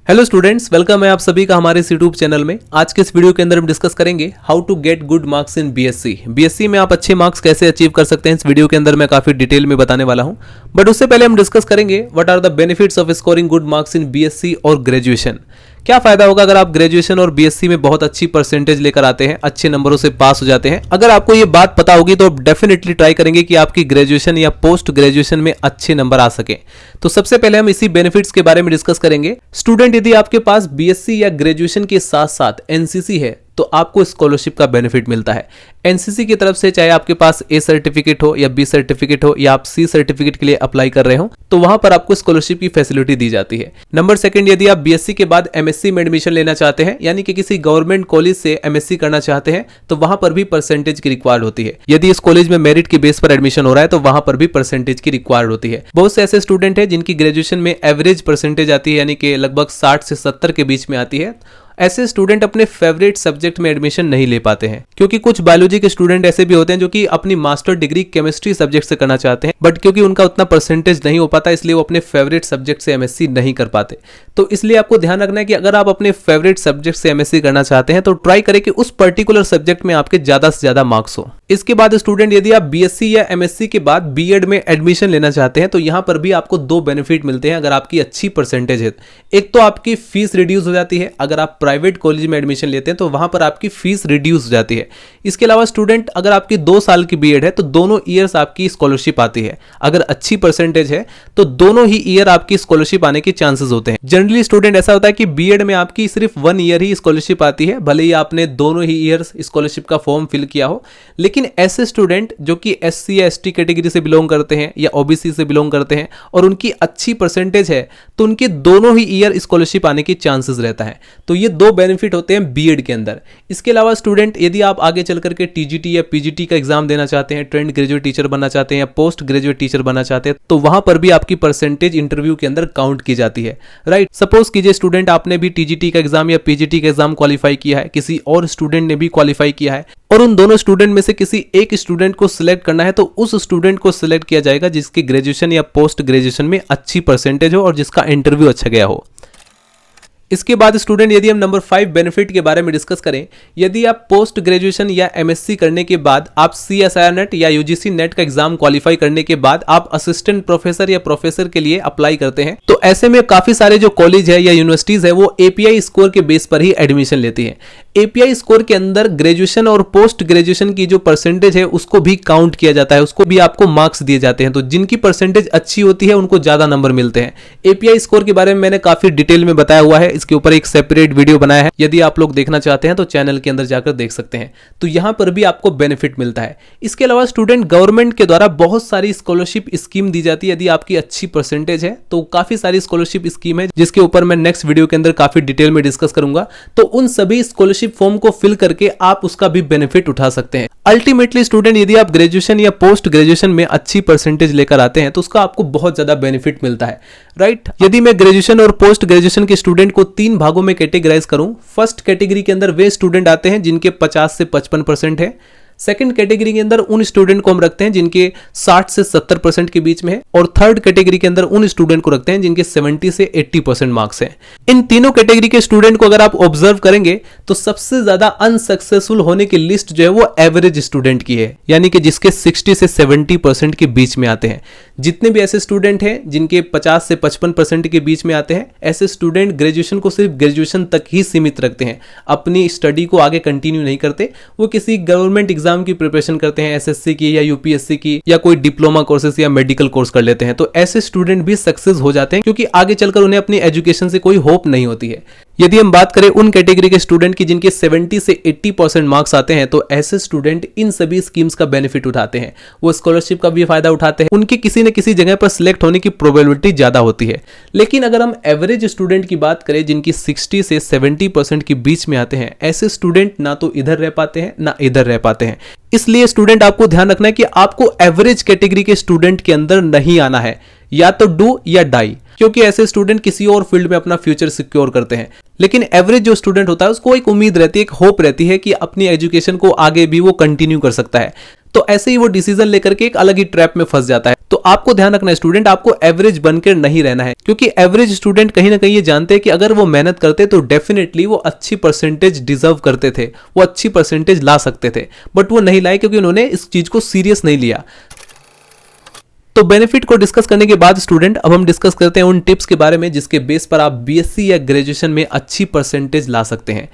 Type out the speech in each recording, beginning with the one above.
Hello students, welcome है आप सभी का हमारे इस यूट्यूब चैनल में। आज के इस वीडियो के अंदर हम डिस्कस करेंगे how to get good marks in BSc. BSc में आप अच्छे मार्क्स कैसे अचीव कर सकते हैं, इस वीडियो के अंदर मैं काफी डिटेल में बताने वाला हूं। बट उससे पहले हम डिस्कस करेंगे what are the benefits of scoring good marks in BSc और ग्रेजुएशन। क्या फायदा होगा अगर आप ग्रेजुएशन और बीएससी में बहुत अच्छी परसेंटेज लेकर आते हैं, अच्छे नंबरों से पास हो जाते हैं। अगर आपको ये बात पता होगी तो आप डेफिनेटली ट्राई करेंगे कि आपकी ग्रेजुएशन या पोस्ट ग्रेजुएशन में अच्छे नंबर आ सके। तो सबसे पहले हम इसी बेनिफिट्स के बारे में डिस्कस करेंगे। स्टूडेंट, यदि आपके पास बीएससी या ग्रेजुएशन के साथ साथ एनसीसी है तो आपको स्कॉलरशिप का बेनिफिट मिलता है। एनसीसी की तरफ से चाहे आपके पास ए सर्टिफिकेट हो या बी सर्टिफिकेट हो या आप सी सर्टिफिकेट के लिए अप्लाई कर रहे हो तो वहां पर आपको स्कॉलरशिप की फैसिलिटी दी जाती है। नंबर सेकंड, यदि आप बीएससी के बाद एमएससी में एडमिशन लेना चाहते हैं, यानी कि किसी गवर्नमेंट कॉलेज से एमएससी करना चाहते हैं, तो वहां पर भी परसेंटेज की रिक्वायर्ड होती है। यदि इस कॉलेज में मेरिट के बेस पर एडमिशन हो रहा है तो वहां पर भी परसेंटेज की रिक्वायर्ड होती है। बहुत से ऐसे स्टूडेंट हैं जिनकी ग्रेजुएशन में एवरेज परसेंटेज आती है, यानी कि लगभग 60 से 70 के बीच में आती है। ऐसे स्टूडेंट अपने फेवरेट सब्जेक्ट में एडमिशन नहीं ले पाते हैं, क्योंकि कुछ बायोलॉजी के स्टूडेंट ऐसे भी होते हैं जो कि अपनी मास्टर डिग्री केमिस्ट्री सब्जेक्ट से करना चाहते हैं, बट क्योंकि उनका उतना परसेंटेज नहीं हो पाता इसलिए वो अपने फेवरेट सब्जेक्ट से एमएससी नहीं कर पाते। तो इसलिए आपको ध्यान रखना है कि अगर आप अपने फेवरेट सब्जेक्ट से एमएससी करना चाहते हैं तो ट्राई करें कि उस पर्टिकुलर सब्जेक्ट में आपके ज्यादा से ज्यादा मार्क्स हो। इसके बाद स्टूडेंट, यदि आप बीएससी या एमएससी के बाद बीएड में एडमिशन लेना चाहते हैं तो यहां पर भी आपको दो बेनिफिट मिलते हैं अगर आपकी अच्छी परसेंटेज है। एक तो आपकी फीस रिड्यूस हो जाती है, अगर आप प्राइवेट कॉलेज में एडमिशन लेते हैं तो वहां पर आपकी फीस रिड्यूस हो जाती है। इसके अलावा स्टूडेंट, अगर आपकी 2 साल की बीएड है तो दोनों ईयर्स आपकी स्कॉलरशिप आती है। अगर अच्छी परसेंटेज है तो दोनों ही ईयर आपकी स्कॉलरशिप आने के चांसेस होते हैं। जनरली स्टूडेंट ऐसा होता है कि बीएड में आपकी सिर्फ 1 ईयर ही स्कॉलरशिप आती है, भले ही आपने दोनों ही ईयर्स स्कॉलरशिप का फॉर्म फिल किया हो। लेकिन ऐसे स्टूडेंट जो कि एससी या एसटी कैटेगरी से बिलोंग करते हैं या ओबीसी से बिलोंग करते हैं और उनकी अच्छी परसेंटेज है तो उनके दोनों ही ईयर स्कॉलरशिप आने की चांसेस रहता है। तो ये दो बेनिफिट होते हैं बीएड के अंदर। इसके अलावा स्टूडेंट, यदि आप आगे चल करके टीजीटी या पीजीटी का एग्जाम देना चाहते हैं, ट्रेंड ग्रेजुएट टीचर बनना चाहते हैं या पोस्ट ग्रेजुएट टीचर बनना चाहते हैं, तो वहां पर भी आपकी परसेंटेज इंटरव्यू के अंदर काउंट की जाती है। राइट, सपोज कीजिए स्टूडेंट आपने भी टीजीटी का एग्जाम या पीजीटी का एग्जाम क्वालिफाई किया है, किसी और स्टूडेंट ने भी क्वालिफाई किया है और उन दोनों स्टूडेंट में से किसी एक स्टूडेंट को सिलेक्ट करना है तो उस स्टूडेंट को सिलेक्ट किया जाएगा जिसकी ग्रेजुएशन या पोस्ट ग्रेजुएशन में अच्छी परसेंटेज हो और जिसका इंटरव्यू अच्छा गया हो। इसके बाद स्टूडेंट, यदि हम नंबर 5 बेनिफिट के बारे में डिस्कस करें, यदि आप पोस्ट ग्रेजुएशन या एमएससी करने के बाद आप सीएसआईआर नेट या यूजीसी नेट का एग्जाम क्वालिफाई करने के बाद आप असिस्टेंट प्रोफेसर या प्रोफेसर के लिए अप्लाई करते हैं, तो ऐसे में काफी सारे जो कॉलेज है या यूनिवर्सिटीज है वो एपीआई स्कोर के बेस पर ही एडमिशन लेती है। एपीआई स्कोर के अंदर ग्रेजुएशन और पोस्ट ग्रेजुएशन की जो परसेंटेज है उसको भी काउंट किया जाता है, उसको भी आपको मार्क्स दिए जाते हैं। तो जिनकी परसेंटेज अच्छी होती है उनको ज्यादा नंबर मिलते हैं। एपीआई स्कोर के बारे में मैंने काफी डिटेल में बताया हुआ है, इसके ऊपर एक सेपरेट वीडियो बनाया है, यदि आप लोग देखना चाहते हैं तो चैनल के अंदर जाकर देख सकते हैं। तो यहां पर भी आपको बेनिफिट मिलता है। इसके अलावा स्टूडेंट, गवर्नमेंट के द्वारा बहुत सारी स्कॉलरशिप स्कीम दी जाती है। यदि आपकी अच्छी परसेंटेज है तो काफी सारी स्कॉलरशिप स्कीम है जिसके ऊपर मैं नेक्स्ट वीडियो के अंदर काफी डिटेल में डिस्कस करूंगा। तो उन सभी स्कॉलरशिप फॉर्म को फिल करके आप उसका भी बेनिफिट उठा सकते हैं। अल्टीमेटली स्टूडेंट, यदि आप ग्रेजुएशन या पोस्ट ग्रेजुएशन में अच्छी परसेंटेज लेकर आते हैं तो उसका आपको बहुत ज्यादा बेनिफिट मिलता है। राइट, यदि मैं ग्रेजुएशन और पोस्ट ग्रेजुएशन के स्टूडेंट को 3 भागों में कैटेगराइज करूं, फर्स्ट कैटेगरी के अंदर वे स्टूडेंट आते हैं जिनके 50 से 55% है। सेकंड कैटेगरी के अंदर उन स्टूडेंट को हम रखते हैं जिनके 60 से 70% के बीच में है और थर्ड कैटेगरी के अंदर उन स्टूडेंट को रखते हैं जिनके 70 से 80% मार्क्स हैं। इन तीनों कैटेगरी के स्टूडेंट को अगर आप ऑब्जर्व करेंगे तो सबसे ज्यादा अनसक्सेसफुल होने की लिस्ट जो है वो एवरेज स्टूडेंट की है, यानी कि जिसके 60 से 70% के बीच में आते हैं। जितने भी ऐसे स्टूडेंट हैं जिनके 50 से 55% के बीच में आते हैं, ऐसे स्टूडेंट ग्रेजुएशन को सिर्फ ग्रेजुएशन तक ही सीमित रखते हैं, अपनी स्टडी को आगे कंटिन्यू नहीं करते। वो किसी गवर्नमेंट एग्जाम की प्रिपरेशन करते हैं, एसएससी की या यूपीएससी की, या कोई डिप्लोमा कोर्सेस या मेडिकल कोर्स कर लेते हैं। तो ऐसे स्टूडेंट भी सक्सेस हो जाते हैं क्योंकि आगे चलकर उन्हें अपनी एजुकेशन से कोई होप नहीं होती है। यदि हम बात करें उन कैटेगरी के स्टूडेंट की जिनके 70 से 80% मार्क्स आते हैं, तो ऐसे स्टूडेंट इन सभी स्कीम्स का बेनिफिट उठाते हैं। वो स्कॉलरशिप का भी फायदा उठाते हैं, उनके किसी न किसी जगह पर सिलेक्ट होने की प्रोबेबिलिटी ज्यादा होती है। लेकिन अगर हम एवरेज स्टूडेंट की बात करें जिनकी 60 से 70% के बीच में आते हैं, ऐसे स्टूडेंट ना तो इधर रह पाते हैं ना इधर रह पाते हैं। इसलिए स्टूडेंट, आपको ध्यान रखना है कि आपको एवरेज कैटेगरी के स्टूडेंट के अंदर नहीं आना है, या तो डू या डाई, क्योंकि ऐसे स्टूडेंट किसी और फील्ड में अपना फ्यूचर सिक्योर करते हैं। लेकिन एवरेज जो स्टूडेंट होता है उसको एक उम्मीद रहती है, एक होप रहती है कि अपनी एजुकेशन को आगे भी वो कंटिन्यू कर सकता है। तो ऐसे ही वो डिसीजन लेकर के एक अलग ही ट्रैप में फंस जाता है। तो आपको ध्यान रखना है स्टूडेंट, आपको एवरेज बनकर नहीं रहना है, क्योंकि एवरेज स्टूडेंट कहीं ना कहीं ये जानते हैं कि अगर वो मेहनत करते तो डेफिनेटली वो अच्छी परसेंटेज डिजर्व करते थे, वो अच्छी परसेंटेज ला सकते थे, बट वो नहीं लाए क्योंकि उन्होंने इस चीज को सीरियस नहीं लिया। तो बेनिफिट को डिस्कस करने के बाद स्टूडेंट अब हम डिस्कस करते हैं उन टिप्स के बारे में जिसके बेस पर आप बीएससी या ग्रेजुएशन में अच्छी परसेंटेज ला सकते हैं।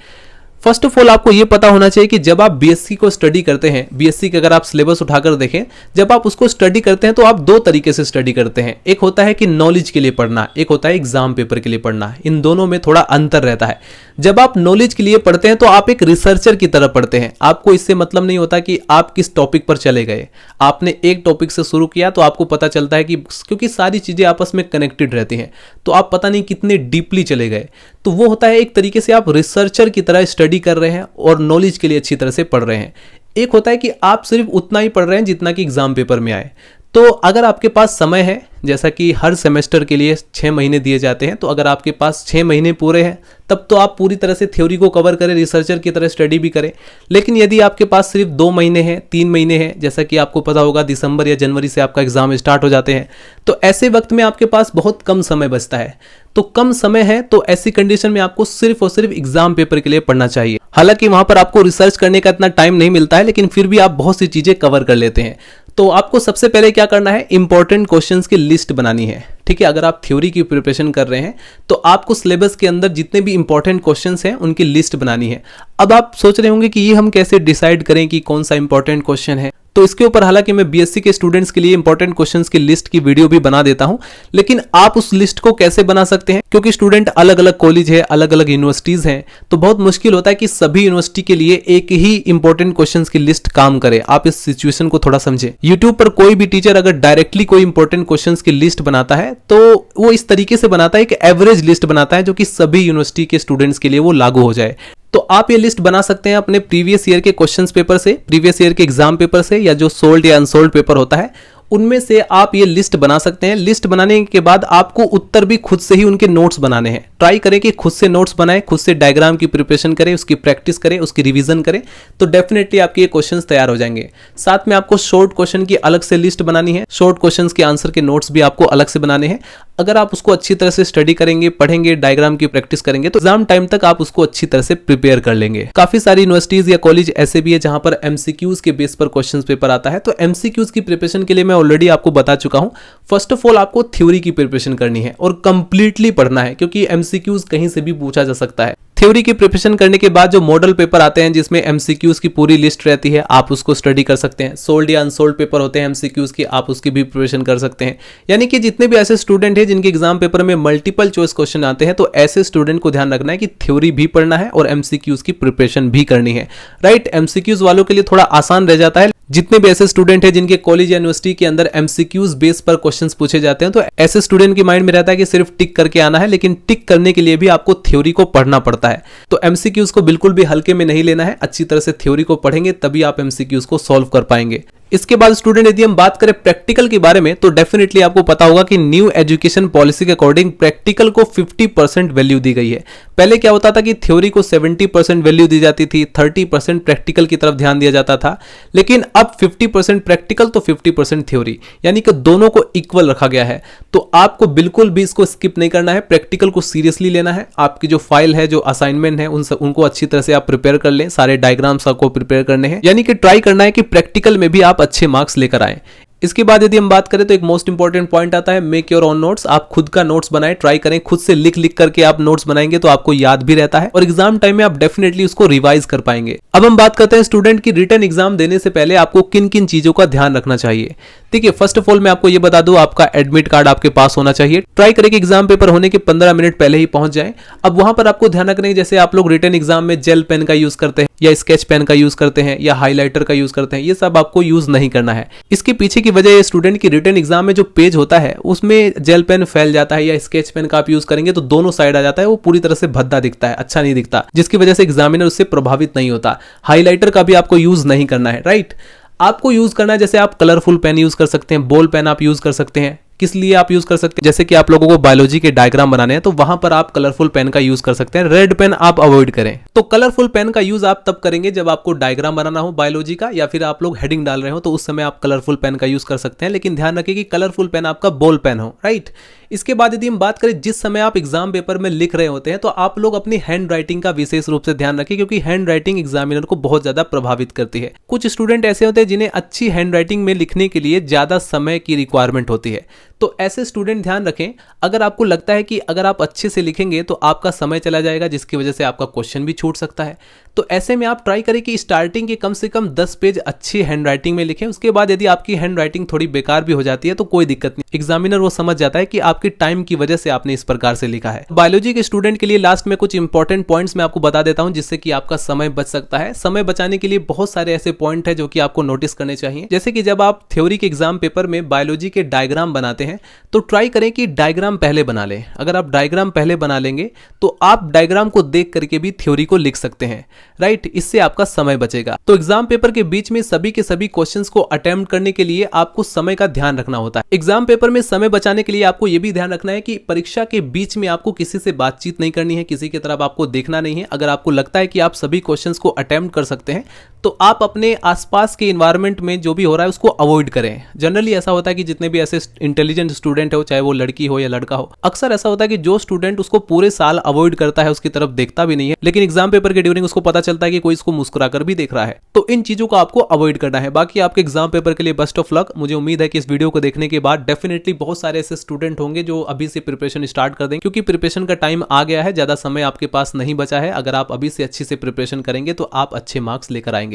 फर्स्ट ऑफ ऑल आपको यह पता होना चाहिए कि जब आप बीएससी को स्टडी करते हैं, बीएससी का अगर आप सिलेबस उठाकर देखें, जब आप उसको स्टडी करते हैं तो आप दो तरीके से स्टडी करते हैं। एक होता है कि नॉलेज के लिए पढ़ना, एक होता है एग्जाम पेपर के लिए पढ़ना। इन दोनों में थोड़ा अंतर रहता है। जब आप नॉलेज के लिए पढ़ते हैं तो आप एक रिसर्चर की तरह पढ़ते हैं। आपको इससे मतलब नहीं होता कि आप किस टॉपिक पर चले गए, आपने एक टॉपिक से शुरू किया तो आपको पता चलता है कि क्योंकि सारी चीजें आपस में कनेक्टेड रहती हैं तो आप पता नहीं कितने डीपली चले गए। तो वो होता है एक तरीके से आप रिसर्चर की तरह स्टडी कर रहे हैं और नॉलेज के लिए अच्छी तरह से पढ़ रहे हैं। एक होता है कि आप सिर्फ उतना ही पढ़ रहे हैं जितना कि एग्जाम पेपर में आए। तो अगर आपके पास समय है, जैसा कि हर सेमेस्टर के लिए 6 महीने दिए जाते हैं, तो अगर आपके पास 6 महीने पूरे हैं तब तो आप पूरी तरह से थ्योरी को कवर करें, रिसर्चर की तरह स्टडी भी करें। लेकिन यदि आपके पास सिर्फ 2 महीने हैं, 3 महीने हैं, जैसा कि आपको पता होगा दिसंबर या जनवरी से आपका एग्जाम स्टार्ट हो जाते हैं, तो ऐसे वक्त में आपके पास बहुत कम समय बचता है। तो कम समय है तो ऐसी कंडीशन में आपको सिर्फ और सिर्फ एग्जाम पेपर के लिए पढ़ना चाहिए। हालांकि वहां पर आपको रिसर्च करने का इतना टाइम नहीं मिलता है, लेकिन फिर भी आप बहुत सी चीजें कवर कर लेते हैं। तो आपको सबसे पहले क्या करना है, इंपॉर्टेंट क्वेश्चंस की लिस्ट बनानी है। ठीक है, अगर आप थ्योरी की प्रिपरेशन कर रहे हैं तो आपको सिलेबस के अंदर जितने भी इंपॉर्टेंट क्वेश्चंस हैं उनकी लिस्ट बनानी है। अब आप सोच रहे होंगे कि ये हम कैसे डिसाइड करें कि कौन सा इंपॉर्टेंट क्वेश्चन है। तो इसके ऊपर हालांकि मैं बीएससी के स्टूडेंट्स के लिए इंपॉर्टेंट क्वेश्चंस की लिस्ट की वीडियो भी बना देता हूं, लेकिन आप उस लिस्ट को कैसे बना सकते हैं, क्योंकि स्टूडेंट अलग अलग कॉलेज है, अलग अलग यूनिवर्सिटीज हैं, तो बहुत मुश्किल होता है कि सभी यूनिवर्सिटी के लिए एक ही इंपॉर्टेंट क्वेश्चंस की लिस्ट काम करे। आप इस सिचुएशन को थोड़ा समझें। यूट्यूब पर कोई भी टीचर अगर डायरेक्टली कोई इंपॉर्टेंट क्वेश्चंस की लिस्ट बनाता है तो वो इस तरीके से बनाता है, एक एवरेज लिस्ट बनाता है जो कि सभी यूनिवर्सिटी के स्टूडेंट्स के लिए वो लागू हो जाए। तो आप ये लिस्ट बना सकते हैं अपने प्रीवियस ईयर के क्वेश्चंस पेपर से, प्रीवियस ईयर के एग्जाम पेपर से, या जो सोल्ड या अनसोल्ड पेपर होता है उनमें से आप ये लिस्ट बना सकते हैं। लिस्ट बनाने के बाद आपको उत्तर भी खुद से ही उनके नोट्स बनाने हैं। ट्राई करें कि खुद से नोट्स बनाएं, खुद से डायग्राम की प्रिपरेशन करें, उसकी प्रैक्टिस करें, उसकी रिवीजन करें, तो डेफिनेटली आपके ये क्वेश्चंस तैयार हो जाएंगे। साथ में आपको शॉर्ट क्वेश्चन की अलग से लिस्ट बनानी है, शॉर्ट क्वेश्चंस के आंसर के नोट्स भी आपको अलग से बनाने हैं। अगर आप उसको अच्छी तरह से स्टडी करेंगे, पढ़ेंगे, डायग्राम की प्रैक्टिस करेंगे तो एग्जाम टाइम तक आप उसको अच्छी तरह से प्रिपेयर कर लेंगे। काफी सारी यूनिवर्सिटीज या कॉलेज ऐसे भी है जहां पर एमसीक्यूज के बेस पर क्वेश्चंस पेपर आता है। तो एमसीक्यूज की प्रिपरेशन के लिए मैं ऑलरेडी आपको बता चुका हूं। फर्स्ट ऑफ ऑल आपको थ्योरी की प्रिपरेशन करनी है और कंप्लीटली पढ़ना है, क्योंकि एमसीक्यूज कहीं से भी पूछा जा सकता है। थ्योरी की प्रिपरेशन करने के बाद जो मॉडल पेपर आते हैं जिसमें एमसीक्यूज की पूरी लिस्ट रहती है, आप उसको स्टडी कर सकते हैं। सोल्ड या अनसोल्ड पेपर होते हैं एमसीक्यूज की, आप उसकी भी प्रिपरेशन कर सकते हैं। यानी कि जितने भी ऐसे स्टूडेंट हैं जिनके एग्जाम पेपर में मल्टीपल चॉइस क्वेश्चन आते हैं, तो ऐसे स्टूडेंट को ध्यान रखना है कि थ्योरी भी पढ़ना है और एमसीक्यूज की प्रिपरेशन भी करनी है। राइट, एमसीक्यूज वालों के लिए थोड़ा आसान रह जाता है। जितने भी ऐसे स्टूडेंट हैं जिनके कॉलेज या यूनिवर्सिटी के अंदर एमसीक्यूज बेस पर क्वेश्चंस पूछे जाते हैं, तो ऐसे स्टूडेंट के माइंड में रहता है कि सिर्फ टिक करके आना है, लेकिन टिक करने के लिए भी आपको थ्योरी को पढ़ना पड़ता है। तो एमसीक्यूज को बिल्कुल भी हल्के में नहीं लेना है, अच्छी तरह से थ्योरी को पढ़ेंगे तभी आप एमसीक्यूज को सॉल्व कर पाएंगे। इसके बाद स्टूडेंट यदि हम बात करें प्रैक्टिकल के बारे में, तो डेफिनेटली आपको पता होगा कि न्यू एजुकेशन पॉलिसी के अकॉर्डिंग प्रैक्टिकल को 50% वैल्यू दी गई है। पहले क्या होता था कि थ्योरी को 70% वैल्यू दी जाती थी, 30% प्रैक्टिकल की तरफ ध्यान दिया जाता था, लेकिन अब 50% प्रैक्टिकल तो 50% थ्योरी, यानी कि दोनों को इक्वल रखा गया है। तो आपको बिल्कुल भी इसको स्किप नहीं करना है, प्रैक्टिकल को सीरियसली लेना है। आपकी जो फाइल है, जो असाइनमेंट है, उनको अच्छी तरह से आप प्रिपेयर कर लें, सारे डायग्राम्स आपको प्रिपेयर करने हैं, यानी कि ट्राई करना है कि प्रैक्टिकल में भी आप अच्छे मार्क्स लेकर आए। इसके बाद यदि हम बात करें तो एक मोस्ट इंपॉर्टेंट पॉइंट आता है मेक योर ओन नोट्स। आप खुद का नोट्स बनाएं, ट्राई करें, खुद से लिख लिख करके आप नोट्स बनाएंगे तो आपको याद भी रहता है और एग्जाम टाइम में आप डेफिनेटली उसको रिवाइज कर पाएंगे। अब हम बात करते हैं स्टूडेंट की रिटन एग्जाम देने से पहले आपको किन किन चीजों का ध्यान रखना चाहिए। ठीक है, फर्स्ट ऑफ ऑल मैं आपको ये बता दूं, आपका एडमिट कार्ड आपके पास होना चाहिए। ट्राई करें कि एग्जाम पेपर होने के 15 मिनट पहले ही पहुंच जाएं। अब वहां पर आपको ध्यान रखना है, जैसे आप लोग रिटन एग्जाम में जेल पेन का यूज करते हैं या स्केच पेन का यूज करते हैं या हाईलाइटर का यूज करते हैं, ये सब आपको यूज नहीं करना है। इसके पीछे की वजह स्टूडेंट की रिटन एग्जाम में जो पेज होता है उसमें जेल पेन फैल जाता है या स्केच पेन का आप यूज करेंगे तो दोनों साइड आ जाता है, वो पूरी तरह से भद्दा दिखता है, अच्छा नहीं दिखता, जिसकी वजह से एग्जामिनर उससे प्रभावित नहीं होता। हाईलाइटर का भी आपको यूज नहीं करना है। राइट, आपको यूज करना है, जैसे आप कलरफुल पेन यूज कर सकते हैं, बॉल पेन आप यूज कर सकते हैं, किस लिए आप यूज कर सकते हैं, जैसे कि आप लोगों को बायोलॉजी के डायग्राम बनाने हैं तो वहां पर आप कलरफुल पेन का यूज कर सकते हैं, रेड पेन आप अवॉइड करें। तो कलरफुल पेन का यूज आप तब करेंगे जब आपको डायग्राम बनाना हो बायोलॉजी का, या फिर आप लोग हेडिंग डाल रहे हो तो उस समय आप कलरफुल पेन का यूज कर सकते हैं, लेकिन ध्यान रखिए कि कलरफुल पेन आपका बॉल पेन हो, राइट। इसके बाद यदि हम बात करें जिस समय आप एग्जाम पेपर में लिख रहे होते हैं तो आप लोग अपनी हैंड राइटिंग का विशेष रूप से ध्यान रखें, क्योंकि हैंड राइटिंग एग्जामिनर को बहुत ज्यादा प्रभावित करती है। कुछ स्टूडेंट ऐसे होते हैं जिन्हें अच्छी हैंड राइटिंग में लिखने के लिए ज्यादा समय की रिक्वायरमेंट होती है, तो ऐसे स्टूडेंट ध्यान रखें, अगर आपको लगता है कि अगर आप अच्छे से लिखेंगे तो आपका समय चला जाएगा जिसकी वजह से आपका क्वेश्चन भी छूट सकता है, तो ऐसे में आप ट्राई करें कि स्टार्टिंग के कम से कम 10 पेज अच्छी हैंड राइटिंग में लिखें। उसके बाद यदि आपकी हैंड राइटिंग थोड़ी बेकार भी हो जाती है तो कोई दिक्कत नहीं, एग्जामिनर वो समझ जाता है कि आपकी टाइम की वजह से आपने इस प्रकार से लिखा है। बायोलॉजी के स्टूडेंट के लिए लास्ट में कुछ इंपॉर्टेंट पॉइंट्स मैं आपको बता देता हूं जिससे कि आपका समय बच सकता है। समय बचाने के लिए बहुत सारे ऐसे पॉइंट है जो कि आपको नोटिस करने चाहिए, जैसे कि जब आप थ्योरी के एग्जाम पेपर में बायोलॉजी के डायग्राम बनाते हैं तो ट्राई करें कि डायग्राम पहले बना लें। अगर आप डायग्राम पहले बना लेंगे तो आप डायग्राम को देख करके भी थ्योरी को लिख सकते हैं, राइट। इससे आपका समय बचेगा। तो एग्जाम पेपर के बीच में सभी के सभी क्वेश्चंस को अटेम्प्ट करने के लिए आपको समय का ध्यान रखना होता है। एग्जाम पेपर में समय बचाने के लिए आपको यह भी ध्यान रखना है कि परीक्षा के बीच में आपको किसी से बातचीत नहीं करनी है, किसी की तरफ आपको देखना नहीं है। अगर आपको लगता है कि आप सभी क्वेश्चंस को अटेम्प्ट कर सकते हैं तो आप अपने आसपास के इन्वायरमेंट में जो भी हो रहा है उसको अवॉइड करें। जनरली ऐसा होता है कि जितने भी ऐसे इंटेलिजेंट स्टूडेंट हो, चाहे वो लड़की हो या लड़का हो, अक्सर ऐसा होता है कि जो स्टूडेंट उसको पूरे साल अवॉइड करता है, उसकी तरफ देखता भी नहीं है, लेकिन एग्जाम पेपर के ड्यूरिंग उसको पता चलता है कि कोई इसको मुस्कुराकर भी देख रहा है। तो इन चीजों को आपको अवॉइड करना है। बाकी आपके एग्जाम पेपर के लिए बेस्ट ऑफ लक। मुझे उम्मीद है कि इस वीडियो को देखने के बाद डेफिनेटली बहुत सारे ऐसे स्टूडेंट होंगे जो अभी से प्रिपरेशन स्टार्ट कर देंगे, क्योंकि प्रिपरेशन का टाइम आ गया है, ज्यादा समय आपके पास नहीं बचा है। अगर आप अभी से अच्छी से प्रिपरेशन करेंगे तो आप अच्छे मार्क्स लेकर आएंगे।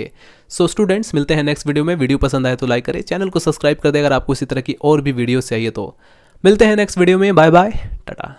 सो स्टूडेंट्स, मिलते हैं नेक्स्ट वीडियो में। वीडियो पसंद आए तो लाइक करें, चैनल को सब्सक्राइब कर दें अगर आपको इसी तरह की और भी वीडियो चाहिए तो। मिलते हैं नेक्स्ट वीडियो में। Bye bye, Tata.